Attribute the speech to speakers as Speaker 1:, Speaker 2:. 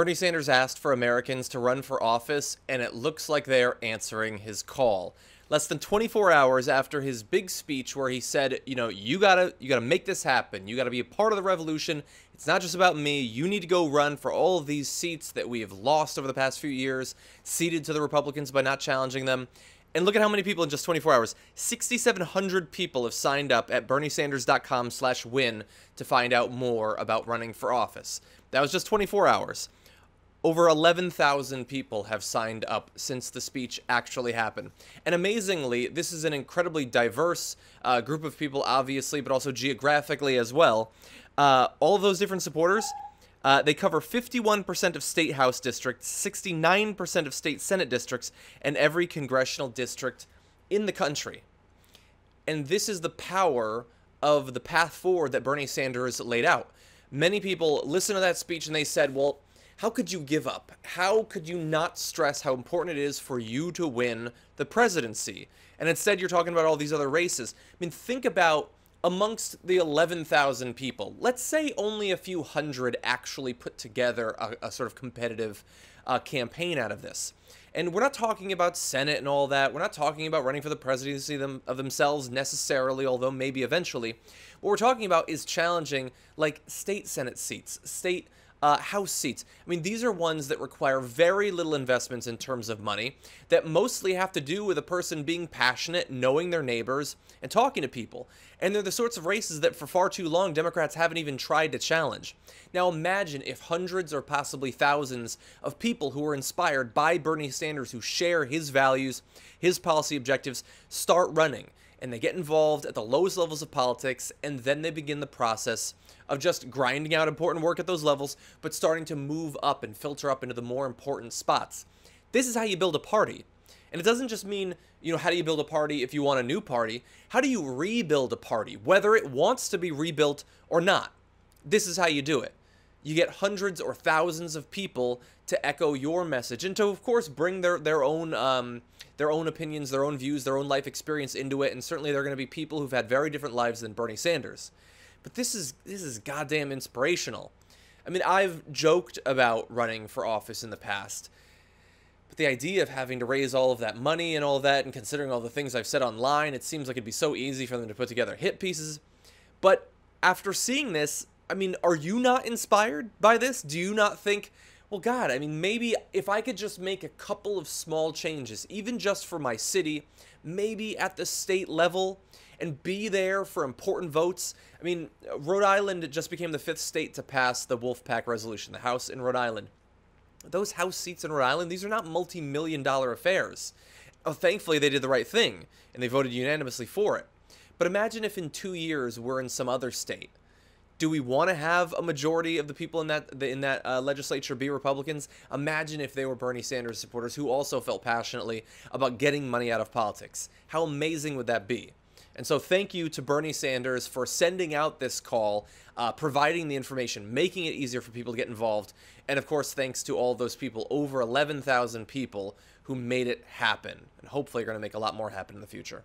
Speaker 1: Bernie Sanders asked for Americans to run for office, and it looks like they are answering his call. Less than 24 hours after his big speech where he said, you gotta make this happen. You gotta be a part of the revolution. It's not just about me. You need to go run for all of these seats that we have lost over the past few years, ceded to the Republicans by not challenging them. And look at how many people in just 24 hours. 6,700 people have signed up at berniesanders.com/win to find out more about running for office. That was just 24 hours. Over 11,000 people have signed up since the speech actually happened. And amazingly, this is an incredibly diverse group of people, obviously, but also geographically as well. All of those different supporters, they cover 51% of state house districts, 69% of state senate districts, and every congressional district in the country. And this is the power of the path forward that Bernie Sanders laid out. Many people listened to that speech and they said, well, how could you give up? How could you not stress how important it is for you to win the presidency? And instead, you're talking about all these other races. I mean, think about amongst the 11,000 people, let's say only a few hundred actually put together a sort of competitive campaign out of this. And we're not talking about Senate and all that. We're not talking about running for the presidency of themselves necessarily, although maybe eventually. What we're talking about is challenging like state Senate seats, state House seats. I mean, these are ones that require very little investments in terms of money, that mostly have to do with a person being passionate, knowing their neighbors, and talking to people. And they're the sorts of races that for far too long Democrats haven't even tried to challenge. Now imagine if hundreds or possibly thousands of people who are inspired by Bernie Sanders, who share his values, his policy objectives, start running. And they get involved at the lowest levels of politics, and then they begin the process of just grinding out important work at those levels, but starting to move up and filter up into the more important spots. This is how you build a party. And it doesn't just mean, how do you build a party if you want a new party? How do you rebuild a party, whether it wants to be rebuilt or not? This is how you do it. You get hundreds or thousands of people to echo your message and to, of course, bring their own opinions, their own views, their own life experience into it. And certainly there are going to be people who've had very different lives than Bernie Sanders. But this is goddamn inspirational. I mean, I've joked about running for office in the past, but the idea of having to raise all of that money and all of that, and considering all the things I've said online, it seems like it'd be so easy for them to put together hit pieces. But after seeing this, I mean, are you not inspired by this? Do you not think, well, God, I mean, maybe if I could just make a couple of small changes, even just for my city, maybe at the state level, and be there for important votes. I mean, Rhode Island just became the 5th state to pass the Wolfpack resolution, the House in Rhode Island. Those House seats in Rhode Island, these are not multi-million-dollar affairs. Oh, thankfully, they did the right thing, and they voted unanimously for it. But imagine if in 2 years we're in some other state. Do we want to have a majority of the people in that legislature be Republicans? Imagine if they were Bernie Sanders supporters who also felt passionately about getting money out of politics. How amazing would that be? And so thank you to Bernie Sanders for sending out this call, providing the information, making it easier for people to get involved. And of course, thanks to all those people, over 11,000 people who made it happen. And hopefully are going to make a lot more happen in the future.